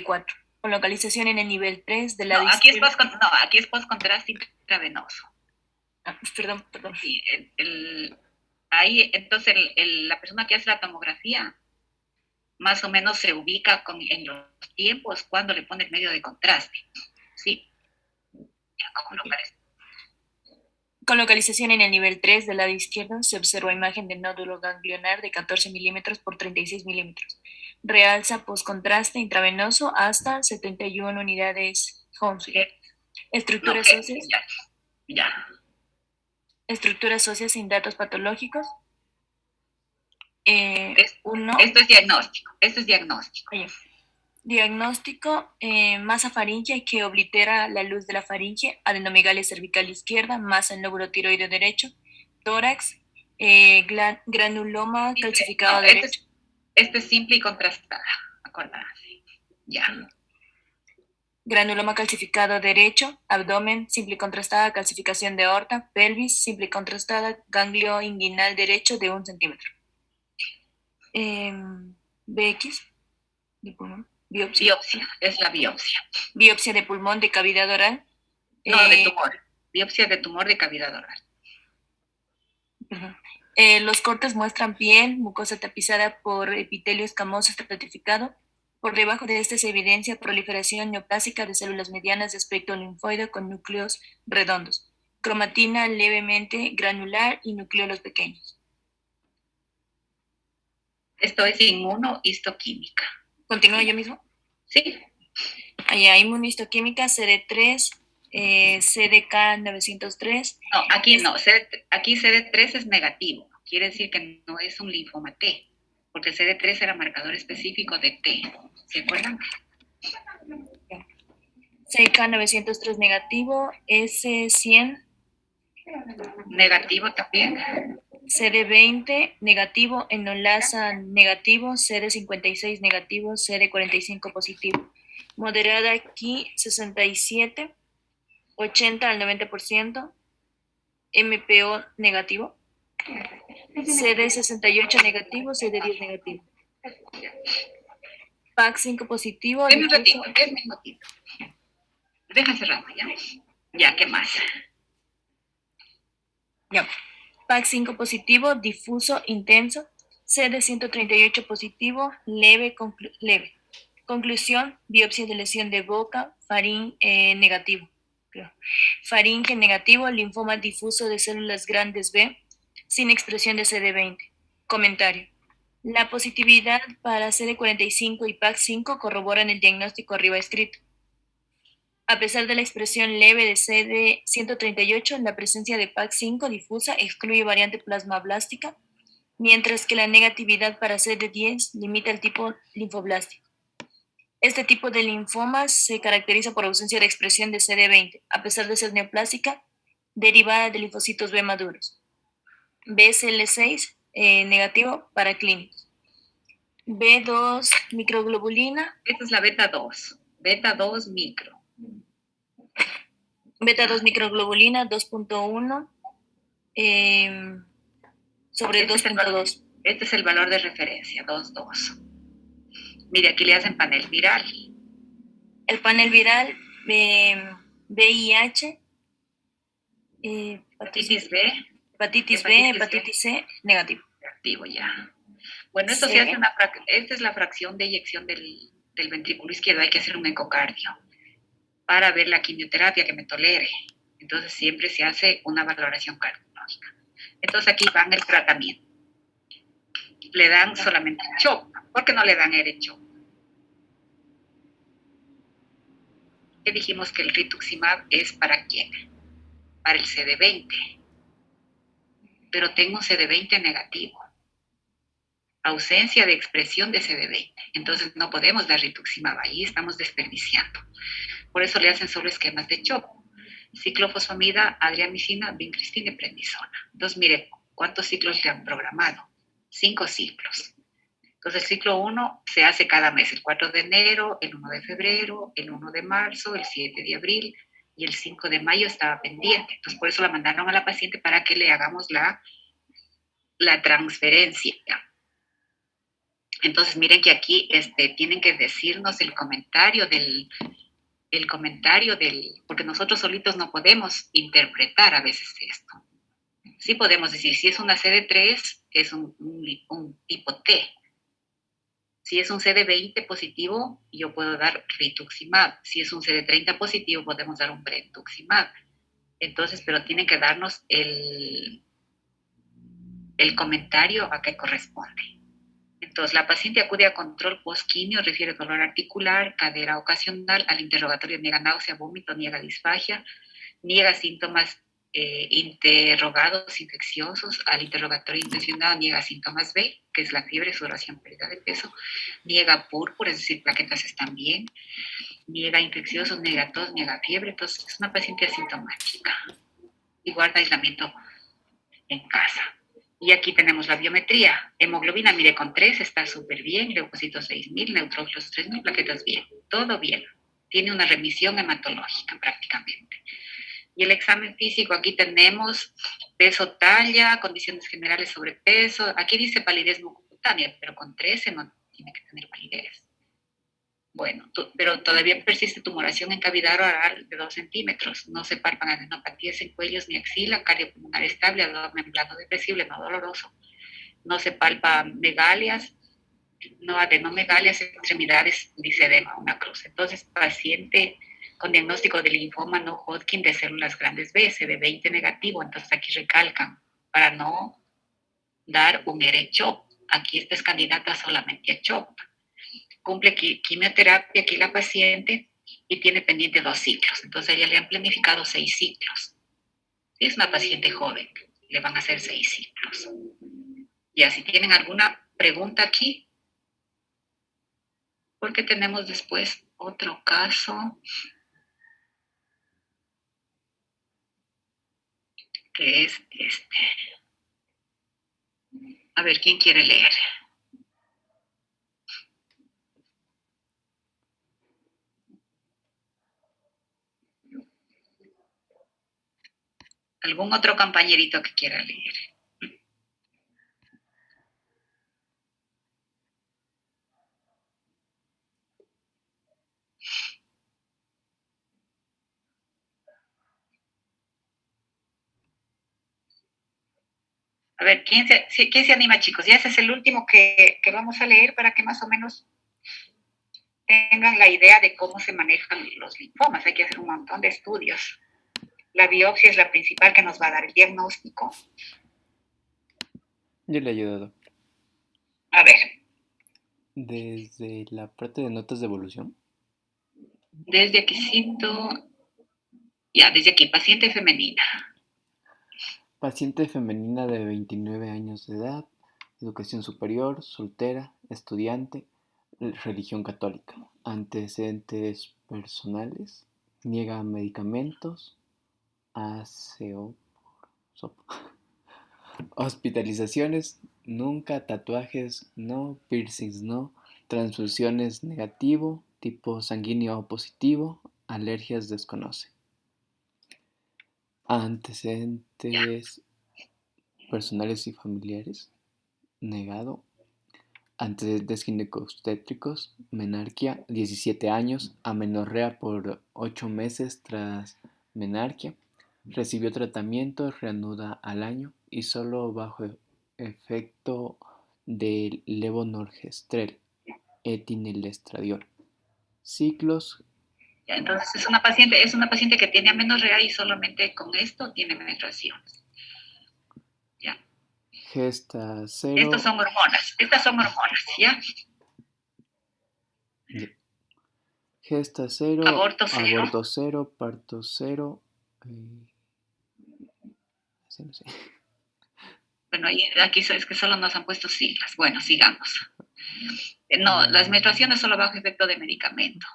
4, con localización en el nivel 3 de la No, aquí es post-contraste intravenoso. Perdón. Sí, ahí, entonces, la persona que hace la tomografía más o menos se ubica en los tiempos cuando le pone el medio de contraste. Sí. ¿Cómo lo parece? Con localización en el nivel 3 del lado izquierdo se observa imagen de nódulo ganglionar de 14 milímetros por 36 milímetros. Realza postcontraste intravenoso hasta 71 unidades Hounsfield. Estructuras óseas. Ya. Estructuras óseas sin datos patológicos. Esto es diagnóstico. Diagnóstico, masa faríngea que oblitera la luz de la faringe, adenomigalia cervical izquierda, masa en lóbulo tiroideo derecho, tórax, granuloma calcificado derecho. Esto es simple y contrastada, acordarse. Ya. Granuloma calcificado derecho, abdomen, simple y contrastada, calcificación de aorta, pelvis, simple y contrastada, ganglio inguinal derecho de 1 centímetro. BX, de pulmón. Biopsia, es la biopsia. Biopsia de pulmón de cavidad oral. No, de tumor. Biopsia de tumor de cavidad oral. Los cortes muestran piel, mucosa tapizada por epitelio escamoso estratificado. Por debajo de este se evidencia proliferación neoplásica de células medianas de espectro linfoide con núcleos redondos, cromatina levemente granular y nucleolos pequeños. Esto es inmunohistoquímica. ¿Continúa yo mismo? Sí. Allá, inmunohistoquímica, CD3, CDK 903. No, aquí no. Aquí CD3 es negativo. Quiere decir que no es un linfoma T, porque el CD3 era marcador específico de T. ¿Se acuerdan? CDK 903 negativo, S100. Negativo también. CD20 negativo, enolasa negativo, CD56 negativo, CD45 positivo. Moderada aquí 67, 80 al 90%, MPO negativo, CD68 negativo, CD10 negativo. PAC5 positivo. Es negativo. Deja cerrado, ¿ya? Ya, ¿qué más? Ya. PAC5 positivo, difuso, intenso. CD138 positivo, leve. Conclusión, biopsia de lesión de boca, negativo. Faringe negativo, linfoma difuso de células grandes B, sin expresión de CD20. Comentario. La positividad para CD45 y PAC5 corroboran el diagnóstico arriba escrito. A pesar de la expresión leve de CD138, la presencia de PAC5 difusa excluye variante plasmablástica, mientras que la negatividad para CD10 limita el tipo linfoblástico. Este tipo de linfoma se caracteriza por ausencia de expresión de CD20, a pesar de ser neoplástica, derivada de linfocitos B maduros. BSL6 negativo para clínicos. B2 microglobulina. Esta es la beta 2. Beta 2 micro. Beta 2 microglobulina 2.1 sobre 2.2. Este es el valor de referencia, 2.2. Mire, aquí le hacen panel viral. El panel viral, VIH, hepatitis B. Hepatitis B, Hepatitis B. hepatitis C, negativo. Negativo ya. Bueno, esto Sí. se hace esta es la fracción de eyección del ventrículo izquierdo. Hay que hacer un ecocardio para ver la quimioterapia que me tolere. Entonces siempre se hace una valoración cardiológica. Entonces aquí van el tratamiento. Le dan solamente CHOP. ¿Por qué no le dan ERE-CHOP? Que dijimos que el rituximab es para quién? Para el CD20. Pero tengo un CD20 negativo. Ausencia de expresión de CD20. Entonces no podemos dar rituximab. Ahí estamos desperdiciando. Por eso le hacen solo esquemas de CHOP. Ciclofosfamida, adriamicina, vincristina y prednisona. Entonces, mire, ¿cuántos ciclos le han programado? 5 ciclos. Entonces, el ciclo 1 se hace cada mes, el 4 de enero, el 1 de febrero, el 1 de marzo, el 7 de abril y el 5 de mayo estaba pendiente. Entonces, por eso la mandaron a la paciente para que le hagamos la transferencia. Entonces, miren que aquí tienen que decirnos el comentario porque nosotros solitos no podemos interpretar a veces esto. Sí podemos decir, si es una CD3, es un tipo T. Si es un CD20 positivo, yo puedo dar rituximab. Si es un CD30 positivo, podemos dar un brentuximab. Entonces, pero tienen que darnos el comentario a qué corresponde. Entonces, la paciente acude a control post-quimio, refiere dolor articular, cadera ocasional, al interrogatorio niega náusea, vómito, niega disfagia, niega síntomas interrogados infecciosos, al interrogatorio intencionado niega síntomas B, que es la fiebre, sudoración, pérdida de peso, niega púrpura, es decir, plaquetas están bien, niega infecciosos, niega tos, niega fiebre, entonces es una paciente asintomática y guarda aislamiento en casa. Y aquí tenemos la biometría. Hemoglobina, mire, con 3 está súper bien, leucocitos 6.000, neutrófilos 3.000, plaquetas bien, todo bien. Tiene una remisión hematológica prácticamente. Y el examen físico, aquí tenemos peso, talla, condiciones generales, sobrepeso. Aquí dice palidez mucocutánea, pero con 13 no tiene que tener palidez. Bueno, pero todavía persiste tumoración en cavidad oral de 2 centímetros. No se palpan adenopatías en cuellos ni axila, cardiopulmonar estable, abdomen plano depresible, no doloroso. No se palpa megalias, no adenomegalias, extremidades, dice edema, una cruz. Entonces, paciente con diagnóstico de linfoma no Hodgkin de células grandes B, CD20 negativo. Entonces, aquí recalcan para no dar un ERE-CHOP. Aquí esta es candidata solamente a CHOP. Cumple quimioterapia aquí la paciente y tiene pendiente 2 ciclos. Entonces, a ella le han planificado 6 ciclos. Es una paciente joven, le van a hacer 6 ciclos. Ya, si tienen alguna pregunta aquí, porque tenemos después otro caso que es este. A ver, ¿quién quiere leer? ¿Algún otro compañerito que quiera leer? A ver, ¿quién se anima, chicos? Ya ese es el último que vamos a leer para que más o menos tengan la idea de cómo se manejan los linfomas. Hay que hacer un montón de estudios. La biopsia es la principal que nos va a dar el diagnóstico. Yo le ayudo, doctor. A ver. Desde la parte de notas de evolución. Desde aquí cito. Ya, desde aquí, paciente femenina. Paciente femenina de 29 años de edad, educación superior, soltera, estudiante, religión católica. Antecedentes personales, niega medicamentos, aseo, hospitalizaciones, nunca, tatuajes, no, piercings, no, transfusiones negativo, tipo sanguíneo positivo, alergias desconoce. Antecedentes personales y familiares, negado. Antecedentes ginecobstétricos, menarquia, 17 años, amenorrea por 8 meses tras menarquia, recibió tratamiento, reanuda al año, y solo bajo efecto del levonorgestrel, etilenoestradiol. Ciclos. Ya, entonces es una paciente que tiene amenorrea y solamente con esto tiene menstruaciones. Ya. Gesta 0. Estas son hormonas, ¿ya? Gesta 0, Aborto 0. aborto 0, parto 0. No sé. Bueno, aquí es que solo nos han puesto siglas. Bueno, sigamos. No, las menstruaciones solo bajo efecto de medicamento.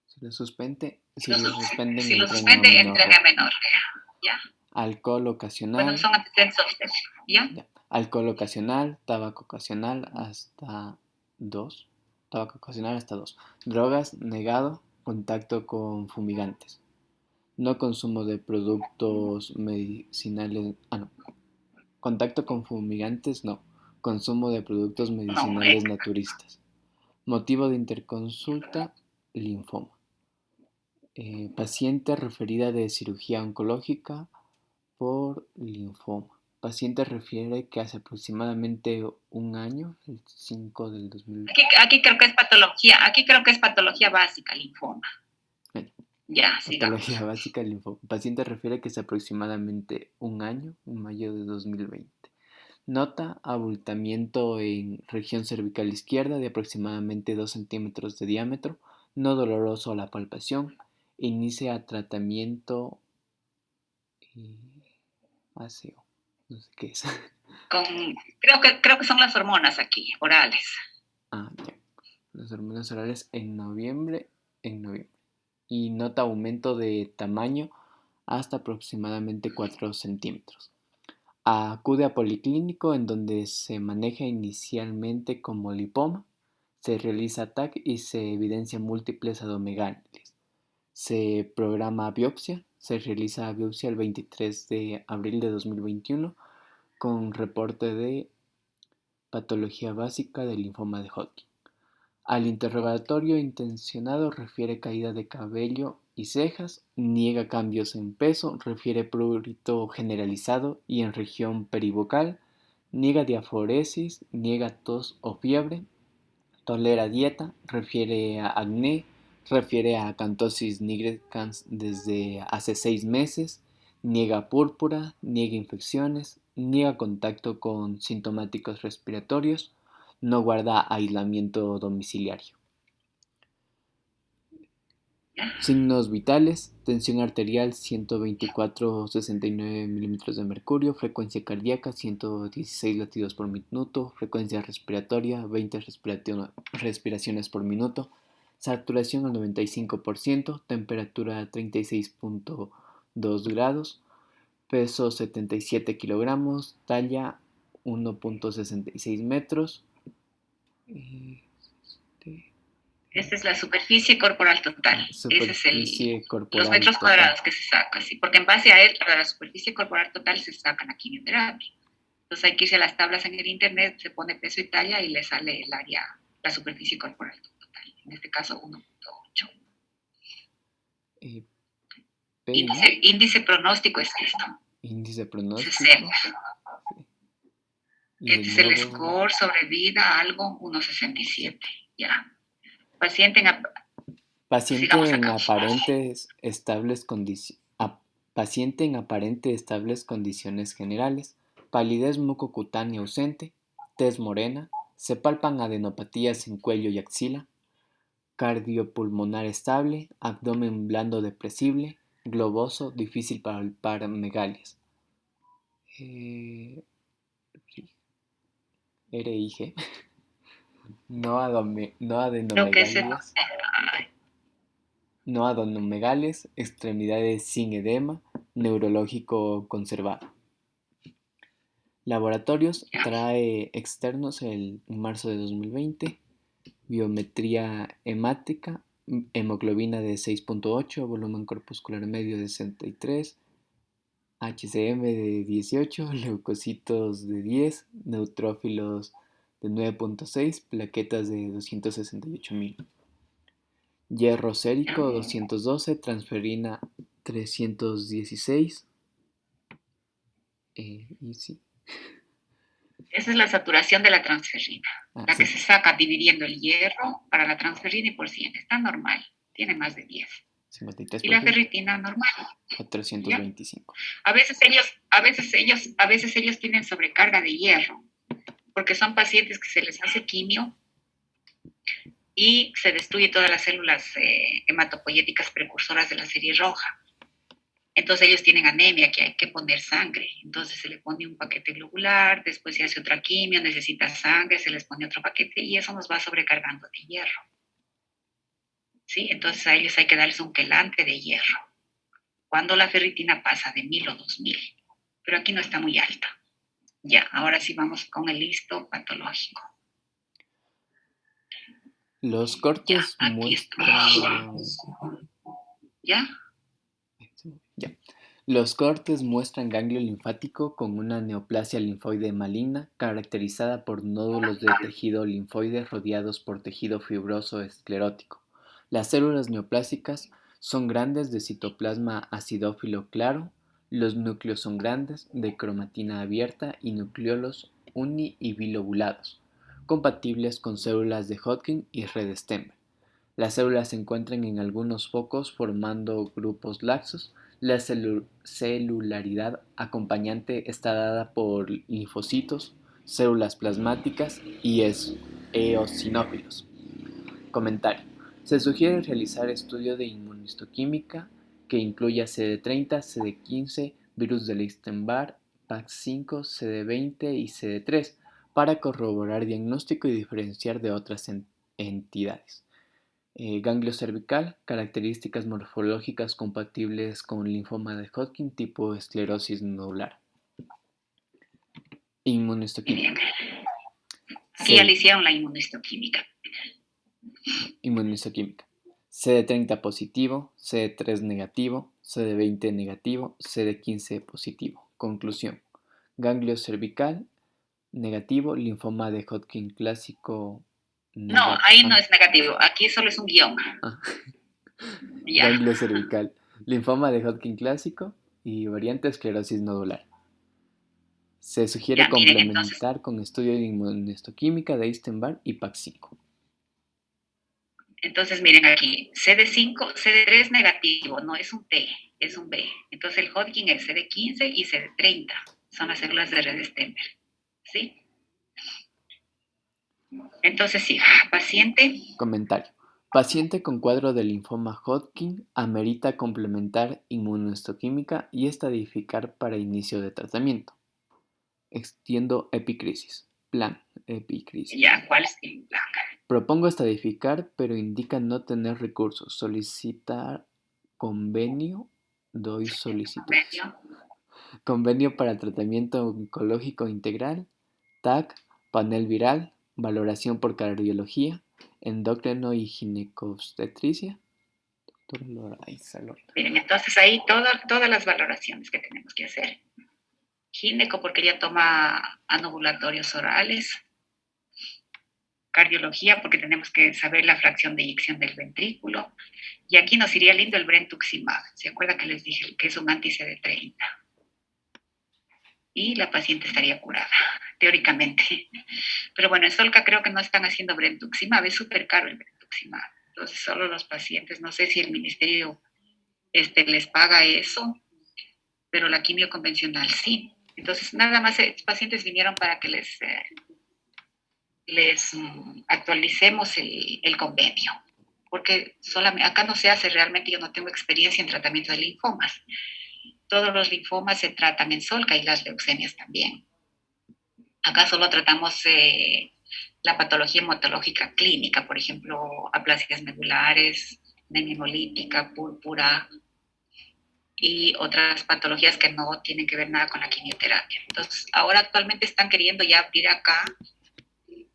Si lo suspenden, Si lo suspende, entran entran a amenorrea. ¿Ya? Alcohol ocasional. Bueno, son antecedentes obstétricos. ¿Ya? Alcohol ocasional, tabaco ocasional hasta 2. Tabaco ocasional hasta 2. Drogas, negado, contacto con fumigantes. No consumo de productos medicinales. No. Contacto con fumigantes, no. Consumo de productos medicinales naturistas. Motivo de interconsulta, linfoma. Paciente referida de cirugía oncológica por linfoma. Paciente refiere que hace aproximadamente un año, el 5 del 2020. Aquí creo que es patología básica, linfoma. Ya, patología básica, linfoma. Paciente refiere que es aproximadamente un año, en mayo de 2020. Nota abultamiento en región cervical izquierda de aproximadamente 2 centímetros de diámetro, no doloroso a la palpación. Inicia tratamiento aseo. No sé qué es. Creo que son las hormonas aquí, orales. Ya. Las hormonas orales en noviembre. Y nota aumento de tamaño hasta aproximadamente 4 centímetros. Acude a policlínico en donde se maneja inicialmente como lipoma, se realiza TAC y se evidencia múltiples adomegalias. Se programa biopsia, se realiza biopsia el 23 de abril de 2021 con reporte de patología básica del linfoma de Hodgkin. Al interrogatorio intencionado refiere caída de cabello y cejas, niega cambios en peso, refiere prurito generalizado y en región perivocal, niega diaforesis, niega tos o fiebre, tolera dieta, refiere a acné, refiere a acantosis nigricans desde hace 6 meses, niega púrpura, niega infecciones, niega contacto con sintomáticos respiratorios, no guarda aislamiento domiciliario. Signos vitales: tensión arterial 124/69 milímetros de mercurio, frecuencia cardíaca 116 latidos por minuto, frecuencia respiratoria 20 respiraciones por minuto, saturación al 95%, temperatura 36.2 grados, peso 77 kilogramos, talla 1.66 metros. Esta es la superficie corporal total. Ese es los metros cuadrados que se sacan, ¿sí? Porque en base a la superficie corporal total se sacan la quimioterapia. Entonces hay que irse a las tablas en el internet, se pone peso y talla y le sale el área, la superficie corporal total. En este caso 1.8. Índice pronóstico es esto. Índice pronóstico. 60. Este es el score sobre vida, algo, 1.67. Ya. Paciente en aparentes estables condiciones generales, palidez mucocutánea ausente, tez morena, se palpan adenopatías en cuello y axila, cardiopulmonar estable, abdomen blando depresible, globoso, difícil palpar megalias. RIG. No adenomegalias. No adenomegales, extremidades sin edema, neurológico conservado. Laboratorios trae externos en marzo de 2020, biometría hemática, hemoglobina de 6.8, volumen corpuscular medio de 63, HCM de 18, leucocitos de 10, neutrófilos de 9.6, plaquetas de 268.000. Hierro sérico 212, transferina 316, Y sí. Esa es la saturación de la transferrina, la que Sí. se saca dividiendo el hierro para la transferrina y por 100. Está normal, tiene más de 10. Y la 53% ferritina normal, a ¿ya? 325. A veces ellos tienen sobrecarga de hierro, porque son pacientes que se les hace quimio y se destruye todas las células hematopoyéticas precursoras de la serie roja. Entonces ellos tienen anemia, que hay que poner sangre. Entonces se le pone un paquete globular, después se hace otra quimio, necesita sangre, se les pone otro paquete y eso nos va sobrecargando de hierro. ¿Sí? Entonces a ellos hay que darles un quelante de hierro. Cuando la ferritina pasa de 1000 o 2000. Pero aquí no está muy alta. Ya, ahora sí vamos con el histopatológico. Los Ya, cortes aquí muestran... ¿Ya? Ya. Los cortes muestran ganglio linfático con una neoplasia linfoide maligna caracterizada por nódulos de tejido linfoide rodeados por tejido fibroso esclerótico. Las células neoplásicas son grandes de citoplasma acidófilo claro, los núcleos son grandes de cromatina abierta y nucleolos uni y bilobulados, compatibles con células de Hodgkin y red Stenberg. Las células se encuentran en algunos focos formando grupos laxos. La celularidad acompañante está dada por linfocitos, células plasmáticas y eosinófilos. Comentario. Se sugiere realizar estudio de inmunistoquímica que incluya CD30, CD15, virus del Epstein-Barr, PAX5, CD20 y CD3 para corroborar diagnóstico y diferenciar de otras entidades. Ganglio cervical, características morfológicas compatibles con linfoma de Hodgkin tipo esclerosis nodular. Inmunohistoquímica. Aquí ya le hicieron la inmunistoquímica. Inmunohistoquímica. CD30 positivo, CD3 negativo, CD20 negativo, CD15 positivo. Conclusión. Ganglio cervical negativo, linfoma de Hodgkin clásico No, ahí no es negativo, aquí solo es un guión. Ya. Ganglio cervical, linfoma de Hodgkin clásico y variante esclerosis nodular. Se sugiere Ya, miren, entonces, complementar con estudio de inmunohistoquímica de Epstein-Barr y PAX5. entonces miren aquí, CD5, CD3 negativo, no es un T, es un B. Entonces el Hodgkin es CD15 y CD30, son las células de red Stenberg, ¿sí? Entonces sí, paciente. Comentario. Paciente con cuadro de linfoma Hodgkin amerita complementar inmunohistoquímica y estadificar para inicio de tratamiento. Extiendo epicrisis. Plan epicrisis. Ya, ¿cuál es el plan? Propongo estadificar, pero indica no tener recursos. Solicitar convenio. Doy solicitud. Convenio para tratamiento oncológico integral. TAC. Panel viral. Valoración por cardiología. Endocrino y ginecobstetricia. Doctora Loaiza Lorna. Miren, entonces ahí todas las valoraciones que tenemos que hacer. Gineco porque ella toma anovulatorios orales. Cardiología porque tenemos que saber la fracción de eyección del ventrículo. Y aquí nos iría lindo el brentuximab. ¿Se acuerdan que les dije que es un anti-CD30? Y la paciente estaría curada, teóricamente. Pero bueno, en Solca creo que no están haciendo brentuximab, es súper caro el brentuximab. Entonces, solo los pacientes, no sé si el ministerio les paga eso, pero la quimio convencional sí. Entonces, nada más los pacientes vinieron para que les actualicemos el convenio, porque solamente, acá no se hace realmente, yo no tengo experiencia en tratamiento de linfomas. Todos los linfomas se tratan en Solca y las leucemias también. Acá solo tratamos la patología hematológica clínica, por ejemplo, aplasias medulares, anemia hemolítica, púrpura y otras patologías que no tienen que ver nada con la quimioterapia. Entonces, ahora actualmente están queriendo ya abrir acá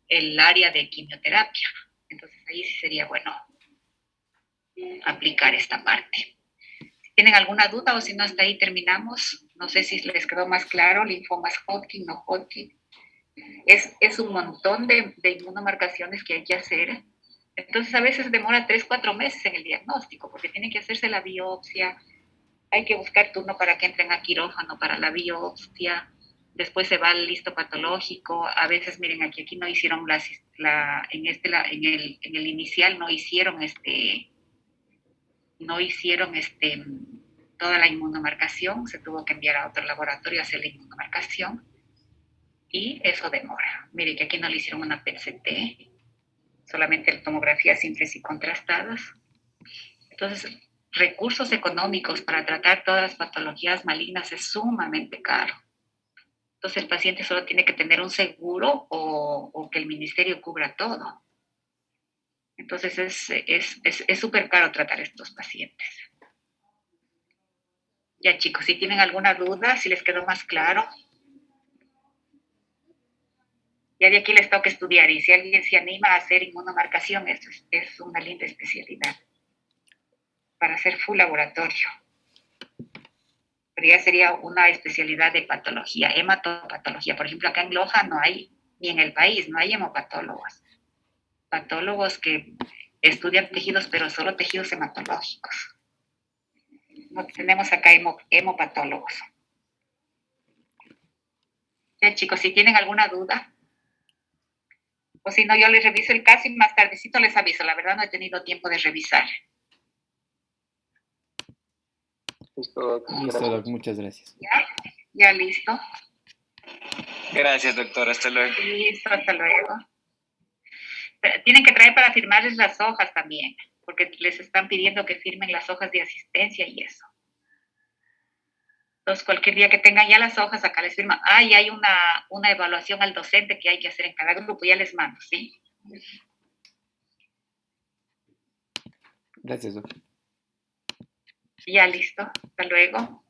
el área de quimioterapia. Entonces, ahí sí sería bueno aplicar esta parte. Si tienen alguna duda o si no, hasta ahí terminamos. No sé si les quedó más claro, linfomas Hodgkin, no Hodgkin. Es un montón de inmunomarcaciones que hay que hacer. Entonces, a veces demora 3, 4 meses en el diagnóstico, porque tiene que hacerse la biopsia, Hay que buscar turno para que entren a quirófano para la biopsia. Después se va al listo patológico. A veces, miren, aquí no hicieron en el inicial no hicieron toda la inmunomarcación. Se tuvo que enviar a otro laboratorio a hacer la inmunomarcación. Y eso demora. Mire que aquí no le hicieron una PET-CT, solamente tomografías simples y contrastadas. Entonces, recursos económicos para tratar todas las patologías malignas es sumamente caro. Entonces, el paciente solo tiene que tener un seguro o que el ministerio cubra todo. Entonces, es súper caro tratar a estos pacientes. Ya, chicos, si tienen alguna duda, si les quedó más claro. Ya de aquí les toca estudiar. Y si alguien se anima a hacer inmunomarcación, eso es una linda especialidad para hacer full laboratorio. Pero ya sería una especialidad de patología, hematopatología. Por ejemplo, acá en Loja no hay, ni en el país, no hay hemopatólogos. Patólogos que estudian tejidos, pero solo tejidos hematológicos. No tenemos acá hemopatólogos. Ya, chicos, si tienen alguna duda, o si no, yo les reviso el caso y más tardecito les aviso. La verdad no he tenido tiempo de revisar. Listo, Listo, Doc, muchas gracias. Ya listo. Gracias, doctor. Hasta luego. Listo, hasta luego. Pero tienen que traer para firmarles las hojas también, porque les están pidiendo que firmen las hojas de asistencia y eso. Entonces, cualquier día que tengan ya las hojas, acá les firman. Y hay una evaluación al docente que hay que hacer en cada grupo, ya les mando, ¿sí? Gracias, Doc. Ya listo. Hasta luego.